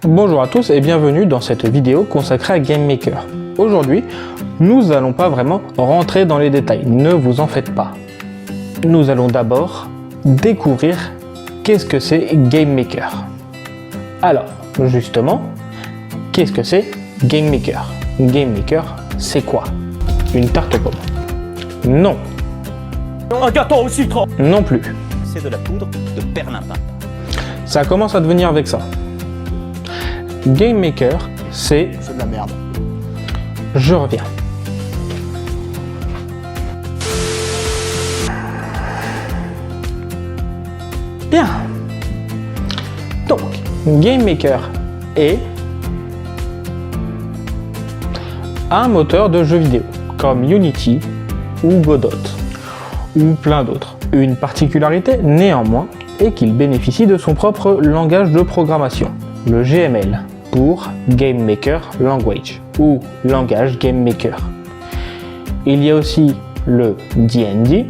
Bonjour à tous et bienvenue dans cette vidéo consacrée à GameMaker. Aujourd'hui, nous n'allons pas vraiment rentrer dans les détails, ne vous en faites pas. Nous allons d'abord découvrir qu'est-ce que c'est GameMaker. Alors, justement, qu'est-ce que c'est GameMaker? GameMaker, c'est quoi? Une tarte aux pommes? Non. Un gâteau au citron. Non plus. C'est de la poudre de perlimpin. Ça commence à devenir avec ça. GameMaker, c'est... C'est de la merde. Je reviens. Bien. Donc, GameMaker est un moteur de jeux vidéo, comme Unity ou Godot, ou plein d'autres. Une particularité, néanmoins, est qu'il bénéficie de son propre langage de programmation, le GML, pour Game Maker Language, ou langage GameMaker. Il y a aussi le D&D,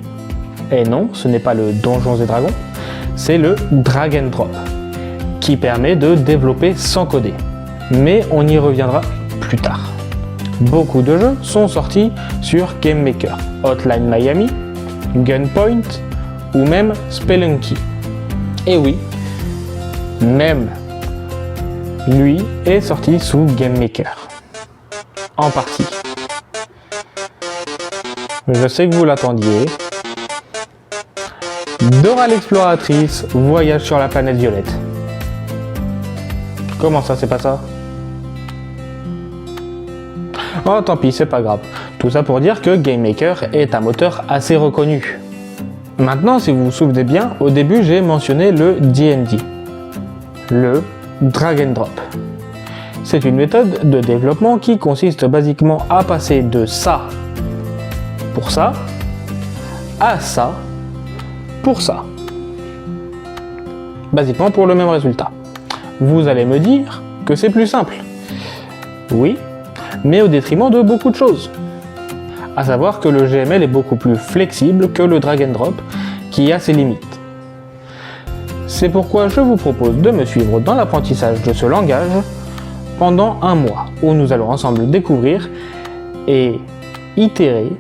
et non, ce n'est pas le Donjons et Dragons, c'est le Drag and Drop, qui permet de développer sans coder. Mais on y reviendra plus tard. Beaucoup de jeux sont sortis sur GameMaker, Hotline Miami, Gunpoint ou même Spelunky. Et oui, même lui est sorti sous GameMaker. En partie. Je sais que vous l'attendiez. Dora l'exploratrice voyage sur la planète violette. Comment ça, c'est pas ça? Oh, tant pis, c'est pas grave. Tout ça pour dire que GameMaker est un moteur assez reconnu. Maintenant, si vous vous souvenez bien, au début j'ai mentionné le D&D, le Drag and Drop. C'est une méthode de développement qui consiste basiquement à passer de ça pour ça à ça pour ça. Basiquement pour le même résultat. Vous allez me dire que c'est plus simple. Oui, mais au détriment de beaucoup de choses. À savoir que le GML est beaucoup plus flexible que le Drag and Drop, qui a ses limites. C'est pourquoi je vous propose de me suivre dans l'apprentissage de ce langage pendant un mois, où nous allons ensemble découvrir et itérer,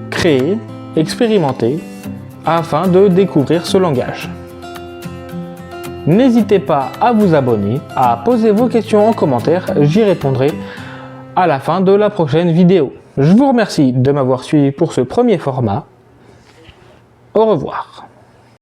créer, expérimenter, afin de découvrir ce langage. N'hésitez pas à vous abonner, à poser vos questions en commentaire, j'y répondrai à la fin de la prochaine vidéo. Je vous remercie de m'avoir suivi pour ce premier format. Au revoir.